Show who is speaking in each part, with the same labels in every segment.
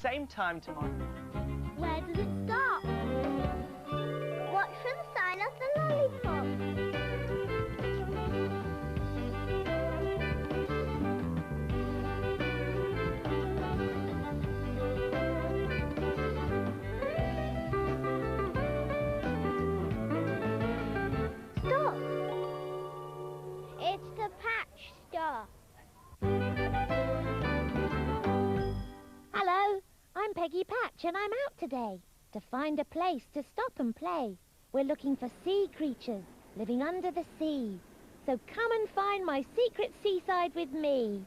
Speaker 1: Same time tomorrow.
Speaker 2: Where does it stop? Watch for the sign of the lollipop. Stop! It's the Patch Stop.
Speaker 3: Hello, I'm Peggy Patch and I'm out today to find a place to stop and play. We're looking for sea creatures living under the sea. So come and find my secret seaside with me.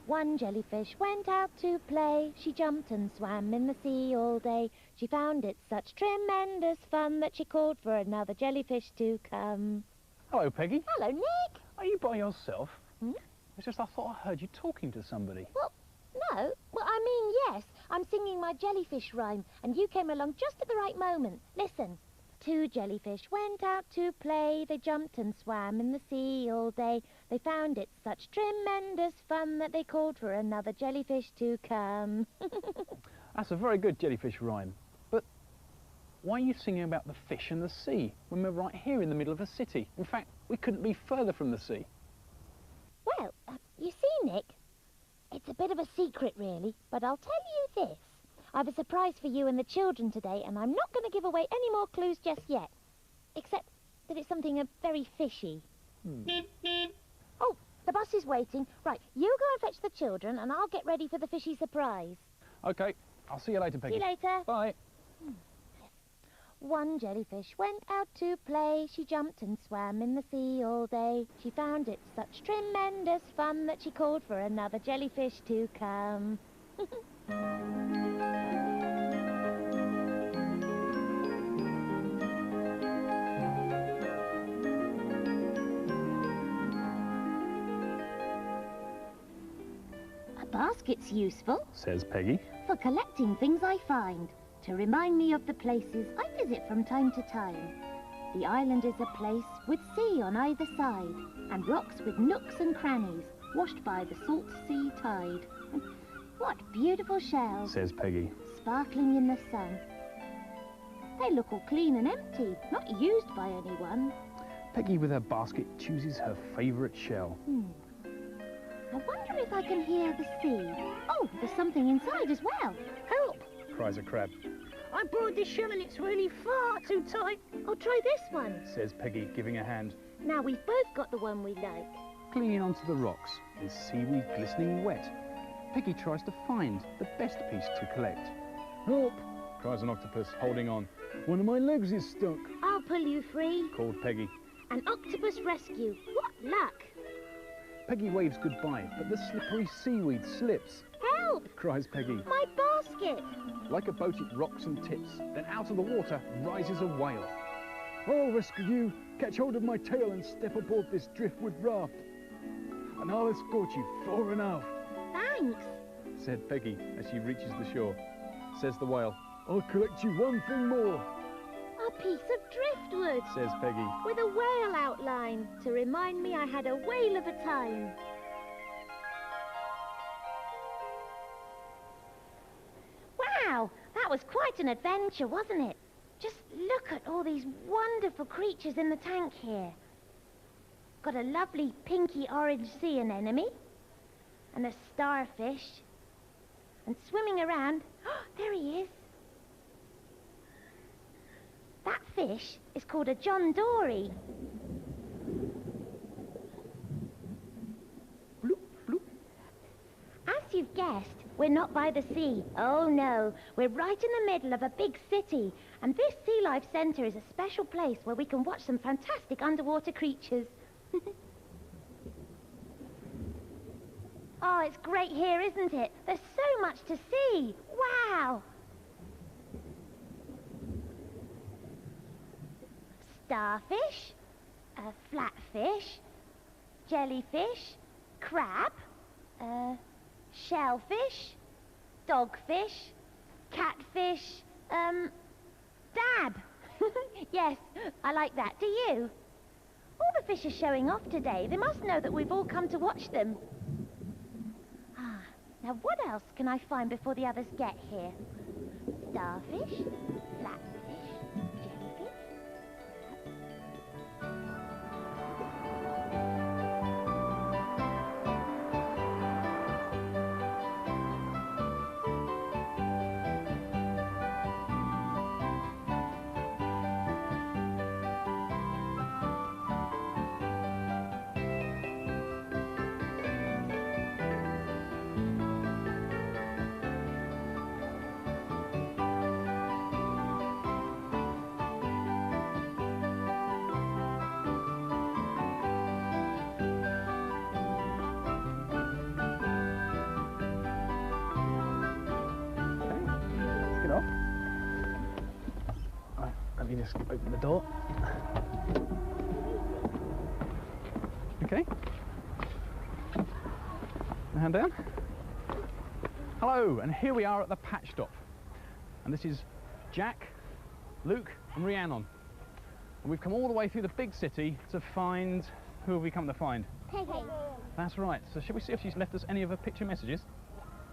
Speaker 3: One jellyfish went out to play. She jumped and swam in the sea all day. She found it such tremendous fun that she called for another jellyfish to come.
Speaker 4: Hello, Peggy.
Speaker 3: Hello, Nick.
Speaker 4: Are you by yourself?
Speaker 3: Hmm?
Speaker 4: It's just I thought I heard you talking to somebody.
Speaker 3: Well, no. Well, I mean, yes. I'm singing my jellyfish rhyme, and you came along just at the right moment. Listen. Two jellyfish went out to play. They jumped and swam in the sea all day. They found it such tremendous fun that they called for another jellyfish to come.
Speaker 4: That's a very good jellyfish rhyme. But why are you singing about the fish and the sea when we're right here in the middle of a city? In fact, we couldn't be further from the sea.
Speaker 3: Well, you see, Nick, it's a bit of a secret, really, but I'll tell you this. I've a surprise for you and the children today, and I'm not going to give away any more clues just yet. Except that it's something very fishy. Oh, the bus is waiting. Right, you go and fetch the children, and I'll get ready for the fishy surprise.
Speaker 4: OK, I'll see you later, Peggy.
Speaker 3: See you later.
Speaker 4: Bye.
Speaker 3: One jellyfish went out to play. She jumped and swam in the sea all day. She found it such tremendous fun that she called for another jellyfish to come. A basket's useful,
Speaker 4: says Peggy.
Speaker 3: for collecting things I find, to remind me of the places I visit from time to time. The island is a place with sea on either side, and rocks with nooks and crannies, washed by the salt sea tide. What beautiful shells,
Speaker 4: Says Peggy.
Speaker 3: sparkling in the sun. They look all clean and empty, not used by anyone.
Speaker 4: Peggy, with her basket, chooses her favourite shell.
Speaker 3: I wonder if I can hear the sea. Oh, there's something inside as well. Help!
Speaker 4: Cries a crab.
Speaker 3: I borrowed this shell and it's really far too tight. I'll try this one.
Speaker 4: Says Peggy, giving a hand.
Speaker 3: Now we've both got the one we like.
Speaker 4: Clinging onto the rocks is seaweed glistening wet. Peggy tries to find the best piece to collect. Help! Cries an octopus, holding on. One of my legs is stuck,
Speaker 3: I'll pull you free.
Speaker 4: called Peggy.
Speaker 3: An octopus rescue. What luck!
Speaker 4: Peggy waves goodbye, but the slippery seaweed slips,
Speaker 3: Help!
Speaker 4: cries Peggy.
Speaker 3: My basket!
Speaker 4: Like a boat it rocks and tips, then out of the water rises a whale. I'll rescue you, catch hold of my tail and step aboard this driftwood raft. And I'll escort you far enough,
Speaker 3: Thanks.
Speaker 4: said Peggy as she reaches the shore. Says the whale, I'll collect you one thing more,
Speaker 3: A piece of driftwood
Speaker 4: says Peggy.
Speaker 3: with a whale outline to remind me I had a whale of a time. Wow, that was quite an adventure, wasn't it? Just look at all these wonderful creatures in the tank here. Got a lovely pinky orange sea anemone, and a starfish, and swimming around, oh, there he is. That fish is called a John Dory.
Speaker 4: Bloop, bloop.
Speaker 3: As you've guessed, we're not by the sea. Oh no, we're right in the middle of a big city. And this Sea Life Centre is a special place where we can watch some fantastic underwater creatures. Oh, it's great here, isn't it? There's so much to see. Wow! Starfish, flatfish, jellyfish, crab, shellfish, dogfish, catfish, dab. Yes, I like that. Do you? All the fish are showing off today. They must know that we've all come to watch them. Ah, Now, what else can I find before the others get here? Starfish, flatfish, jellyfish.
Speaker 4: Off. Right, let me just open the door. Okay. Hand down. Hello, and here we are at the patch stop. And this is Jack, Luke and Rhiannon. And we've come all the way through the big city to find... Who have we come to find?
Speaker 2: Peggy.
Speaker 4: That's right. So shall we see if she's left us any of her picture messages?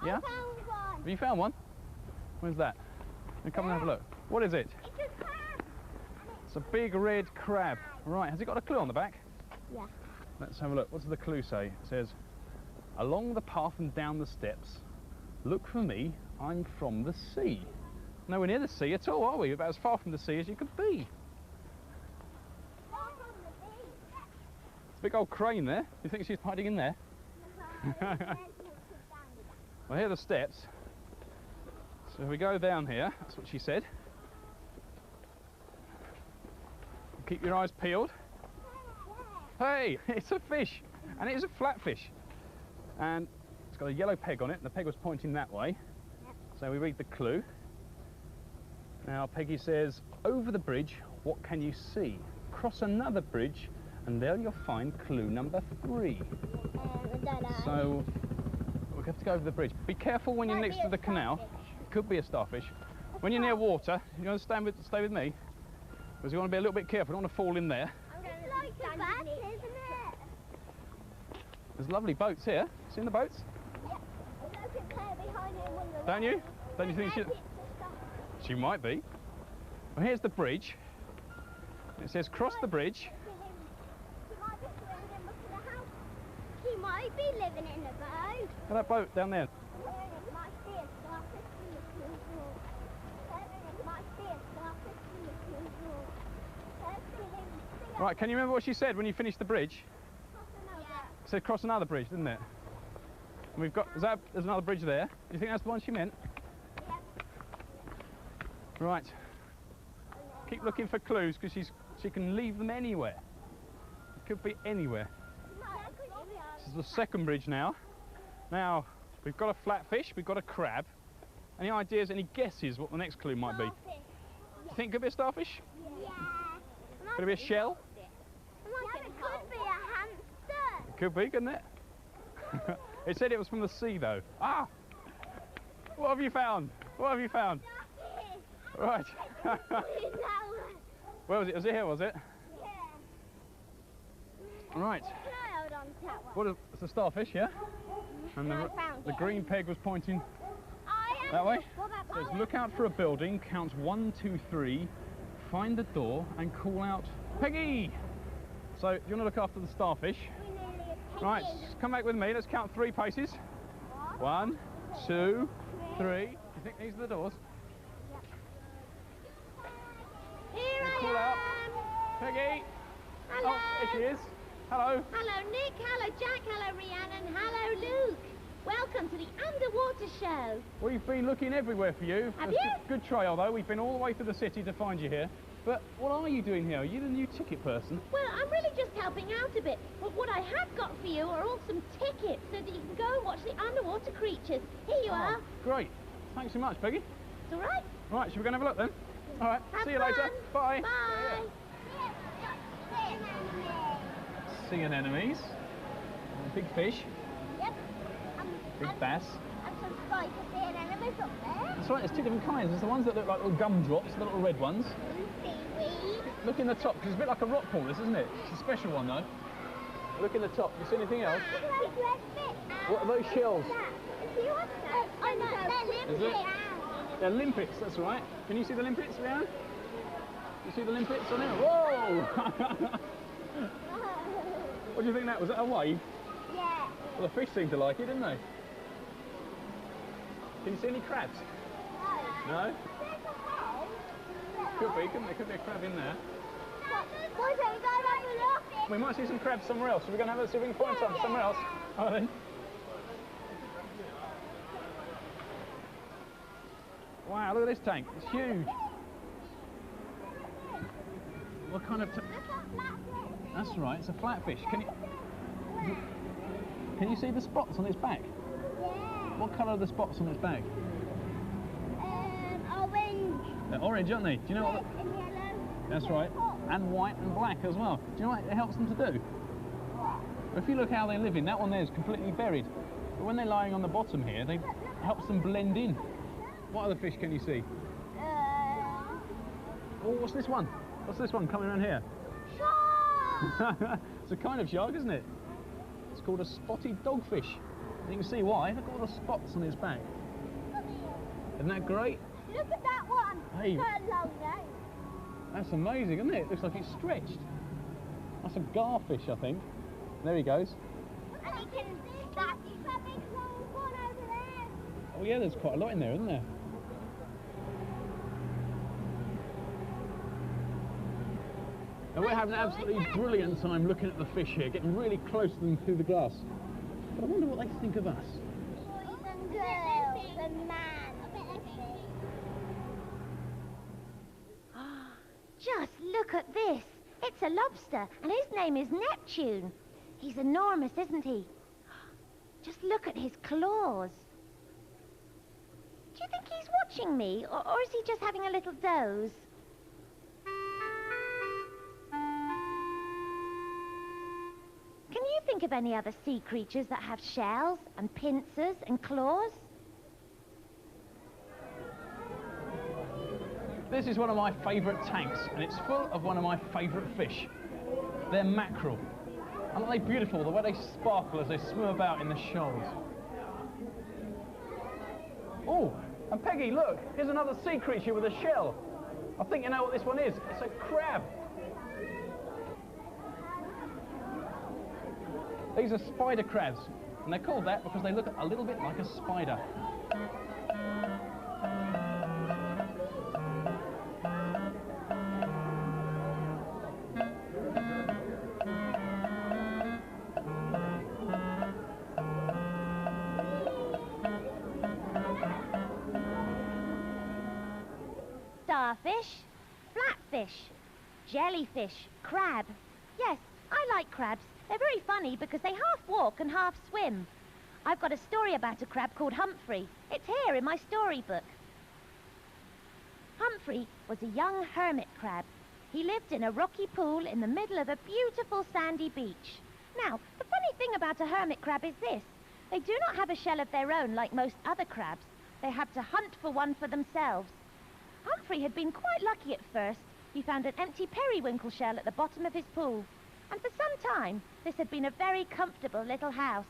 Speaker 4: Yeah?
Speaker 2: I found one.
Speaker 4: Have you found one? Where's that? Come and have a look. What is it?
Speaker 2: It's a crab.
Speaker 4: It's a big red crab. Right, has it got a clue on the back?
Speaker 2: Yeah.
Speaker 4: Let's have a look. What does the clue say? It says, along the path and down the steps, look for me, I'm from the sea. Nowhere near the sea at all, are we? About as far from the sea as you could be. It's a big old crane there. Do you think she's hiding in there? Well, here are the steps. So if we go down here, that's what she said. Keep your eyes peeled. Hey, it's a fish, and it is a flatfish. And it's got a yellow peg on it, and the peg was pointing that way. So we read the clue. Now Peggy says, over the bridge, what can you see? Cross another bridge, and there you'll find clue number 3. So we'll have to go over the bridge. Be careful when you're next to the canal. Could be a starfish. When you're near water, you want to stay with me, because you want to be a little bit careful. You don't want to fall in there.
Speaker 2: It's like a bat, isn't it?
Speaker 4: There's lovely boats here. Seen the boats?
Speaker 2: Yeah. Look at her behind him.
Speaker 4: Don't you? Don't you think she might be? Well, here's the bridge. It says cross the bridge.
Speaker 2: He might be living in a boat.
Speaker 4: Look at that boat down there. Right, can you remember what she said when you finished the bridge? It said cross another bridge, didn't it? And we've got, there's another bridge there. Do you think that's the one she meant?
Speaker 2: Yeah.
Speaker 4: Right. Keep looking for clues, because she can leave them anywhere. It could be anywhere. This is the second bridge now. Now, we've got a flatfish, we've got a crab. Any ideas, any guesses what the next clue might be? Do you think it could be a starfish?
Speaker 2: Yeah.
Speaker 4: Could it be a shell?
Speaker 2: Yeah, it could be a hamster.
Speaker 4: It could be, couldn't it? It said it was from the sea, though. Ah! What have you found? What have you found? Right. Where was it? Was it here, was it?
Speaker 2: Yeah.
Speaker 4: Right.
Speaker 2: Can I hold on to that one?
Speaker 4: What is, it's a starfish, yeah? And the green peg was pointing that way. It says, look out for a building, count 1, 2, 3, find the door and call out, Peggy! So, do you want to look after the starfish? Right, come back with me, let's count 3 paces. 1, 2, 3. Do you think these are the doors?
Speaker 3: Here I
Speaker 4: Call
Speaker 3: am.
Speaker 4: out, Peggy!
Speaker 3: Hello.
Speaker 4: Oh, there she is. Hello.
Speaker 3: Hello, Nick. Hello, Jack. Hello, Rhiannon. Hello, Luke. Welcome to the underwater show.
Speaker 4: We've been looking everywhere for you.
Speaker 3: Have
Speaker 4: It's
Speaker 3: you?
Speaker 4: a good trail, though. We've been all the way through the city to find you here. But what are you doing here? Are you the new ticket person?
Speaker 3: Well, I'm really just helping out a bit. But what I have got for you are all some tickets so that you can go and watch the underwater creatures. Here you are.
Speaker 4: Great. Thanks so much, Peggy.
Speaker 3: It's all right.
Speaker 4: Right, shall we go and have a look then? All right,
Speaker 3: Have
Speaker 4: see you
Speaker 3: fun.
Speaker 4: later. Bye.
Speaker 3: Bye.
Speaker 4: Sea anemones. Big fish.
Speaker 2: Yep.
Speaker 4: Big bass.
Speaker 2: And some spider sea anemones up there.
Speaker 4: That's right, there's 2 different kinds. There's the ones that look like little gumdrops, the little red ones.
Speaker 2: Seaweed.
Speaker 4: Look in the top, because it's a bit like a rock pool, this, isn't it? It's a special one, though. Look in the top. You see anything else? What are those shells? Is it? They're limpets, that's right. Can you see the limpets, Leanne? You see the limpets on there? Whoa! What do you think that was? That a wave?
Speaker 2: Yeah.
Speaker 4: Well, the fish seemed to like it, didn't they? Can you see any crabs? No? Could be, couldn't there? Could be a crab in there. We might see some crabs somewhere else. So we're going to have a see if we can find some somewhere else. Oh, then. Wow, look at this tank. It's huge. What kind of... That's right, it's a flatfish. Can you see the spots on its back?
Speaker 2: Yeah.
Speaker 4: What colour are the spots on its back?
Speaker 2: Orange.
Speaker 4: They're orange, aren't they? Do you know what...
Speaker 2: And yellow.
Speaker 4: That's right. And white and black as well. Do you know what it helps them to do? If you look how they're living, that one there is completely buried. But when they're lying on the bottom here, it helps them blend in. What other fish can you see? Oh, what's this one? What's this one coming around here?
Speaker 2: Shark!
Speaker 4: It's a kind of shark, isn't it? It's called a spotted dogfish. You can see why. Look at all the spots on its back. Isn't that great?
Speaker 2: Look at that one.
Speaker 4: Hey.
Speaker 2: It's got a long nose.
Speaker 4: That's amazing, isn't it? It looks like it's stretched. That's a garfish, I think. There he goes.
Speaker 2: And he can that big long one over there.
Speaker 4: Oh yeah, there's quite a lot in there, isn't there? And we're having an absolutely brilliant time looking at the fish here, getting really close to them through the glass. But I wonder what they think of us.
Speaker 2: Boys and girls and man.
Speaker 3: Just look at this. It's a lobster, and his name is Neptune. He's enormous, isn't he? Just look at his claws. Do you think he's watching me, or is he just having a little doze? Can you think of any other sea creatures that have shells and pincers and claws?
Speaker 4: This is one of my favourite tanks, and it's full of one of my favourite fish. They're mackerel. Aren't they beautiful, the way they sparkle as they swim about in the shoals? Oh, and Peggy, look, here's another sea creature with a shell. I think you know what this one is. It's a crab. These are spider crabs, and they're called that because they look a little bit like a spider.
Speaker 3: Starfish, flatfish, jellyfish, crab. Yes, I like crabs. They're very funny because they half walk and half swim. I've got a story about a crab called Humphrey. It's here in my storybook. Humphrey was a young hermit crab. He lived in a rocky pool in the middle of a beautiful sandy beach. Now, the funny thing about a hermit crab is this. They do not have a shell of their own like most other crabs. They have to hunt for one for themselves. Humphrey had been quite lucky at first. He found an empty periwinkle shell at the bottom of his pool. And for some time, this had been a very comfortable little house.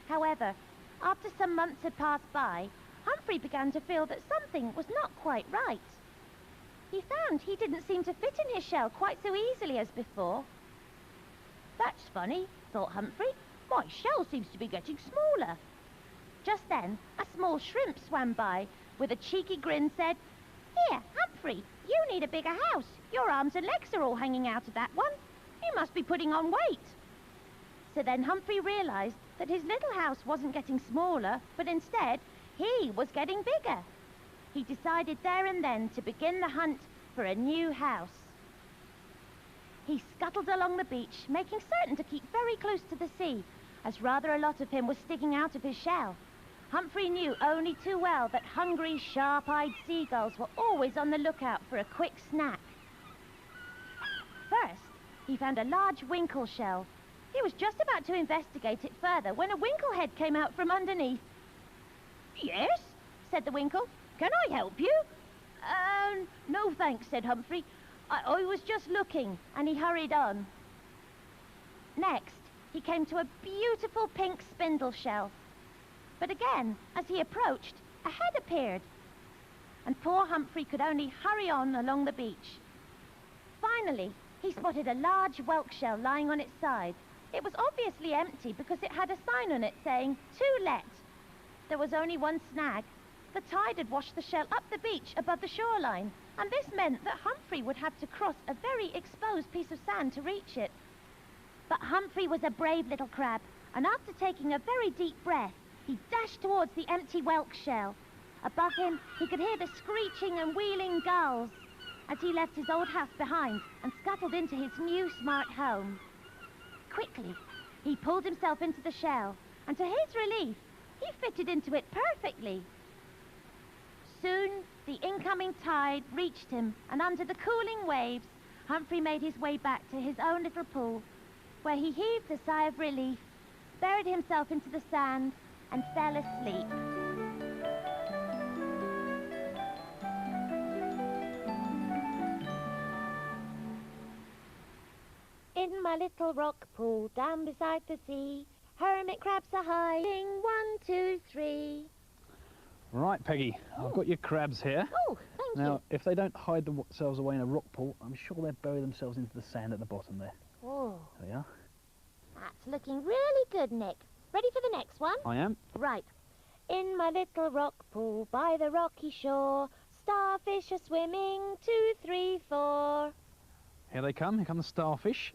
Speaker 3: However, after some months had passed by, Humphrey began to feel that something was not quite right. He found he didn't seem to fit in his shell quite so easily as before. That's funny, thought Humphrey. My shell seems to be getting smaller. Just then, a small shrimp swam by. With a cheeky grin said, "Here, Humphrey, you need a bigger house. Your arms and legs are all hanging out of that one. You must be putting on weight." So then Humphrey realized that his little house wasn't getting smaller, but instead, he was getting bigger. He decided there and then to begin the hunt for a new house. He scuttled along the beach, making certain to keep very close to the sea, as rather a lot of him was sticking out of his shell. Humphrey knew only too well that hungry, sharp-eyed seagulls were always on the lookout for a quick snack. First, he found a large winkle shell. He was just about to investigate it further when a winklehead came out from underneath. "Yes," said the winkle. "Can I help you?" No thanks," said Humphrey. I was just looking," and he hurried on. Next, he came to a beautiful pink spindle shell. But again, as he approached, a head appeared. And poor Humphrey could only hurry on along the beach. Finally, he spotted a large whelk shell lying on its side. It was obviously empty because it had a sign on it saying, "To let." There was only one snag. The tide had washed the shell up the beach above the shoreline, and this meant that Humphrey would have to cross a very exposed piece of sand to reach it. But Humphrey was a brave little crab, and after taking a very deep breath, he dashed towards the empty whelk shell. Above him, he could hear the screeching and wheeling gulls as he left his old house behind and scuttled into his new smart home. Quickly, he pulled himself into the shell, and to his relief, he fitted into it perfectly. Soon, the incoming tide reached him, and under the cooling waves, Humphrey made his way back to his own little pool, where he heaved a sigh of relief, buried himself into the sand, and fell asleep. In my little rock pool down beside the sea, hermit crabs are hiding, 1, 2, 3.
Speaker 4: Right, Peggy, I've got your crabs here.
Speaker 3: Oh, thank you.
Speaker 4: Now, if they don't hide themselves away in a rock pool, I'm sure they'll bury themselves into the sand at the bottom there.
Speaker 3: Oh,
Speaker 4: There they are.
Speaker 3: that's looking really good, Nick. Ready for the next one?
Speaker 4: I am.
Speaker 3: Right. In my little rock pool by the rocky shore, starfish are swimming, 2, 3, 4.
Speaker 4: Here they come. Here come the starfish.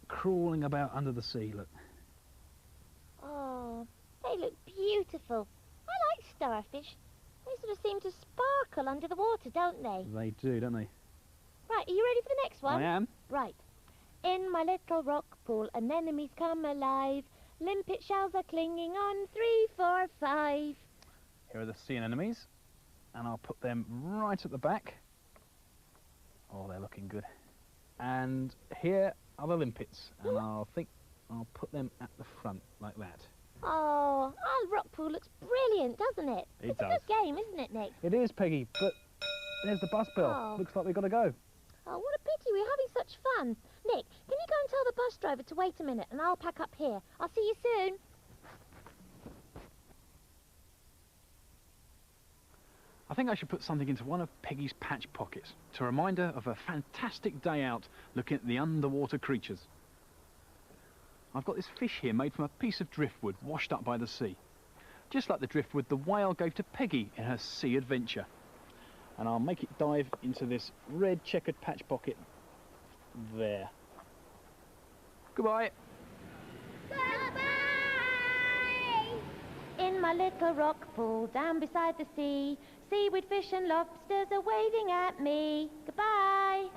Speaker 4: Crawling about under the sea, look.
Speaker 3: Oh, they look beautiful. I like starfish. They sort of seem to sparkle under the water, don't they?
Speaker 4: They do, don't they?
Speaker 3: Right, are you ready for the next one?
Speaker 4: I am.
Speaker 3: Right. In my little rock pool, anemones come alive. Limpet shells are clinging on, 3, 4, 5.
Speaker 4: Here are the sea anemones, and I'll put them right at the back. Oh, they're looking good. And here are the limpets, and I'll put them at the front like that.
Speaker 3: Oh, our rock pool looks brilliant, doesn't it?
Speaker 4: It
Speaker 3: It's
Speaker 4: does.
Speaker 3: a good game, isn't it, Nick?
Speaker 4: It is, Peggy, but there's the bus bell.
Speaker 3: Oh.
Speaker 4: Looks like we've got to go.
Speaker 3: Oh, what a pity, we're having such fun. Nick, can you go and tell the bus driver to wait a minute and I'll pack up here. I'll see you soon.
Speaker 4: I think I should put something into one of Peggy's patch pockets to remind her of a fantastic day out looking at the underwater creatures. I've got this fish here made from a piece of driftwood washed up by the sea. Just like the driftwood the whale gave to Peggy in her sea adventure. And I'll make it dive into this red checkered patch pocket there. Goodbye.
Speaker 2: Goodbye!
Speaker 3: In my little rock pool down beside the sea, seaweed, fish and lobsters are waving at me. Goodbye.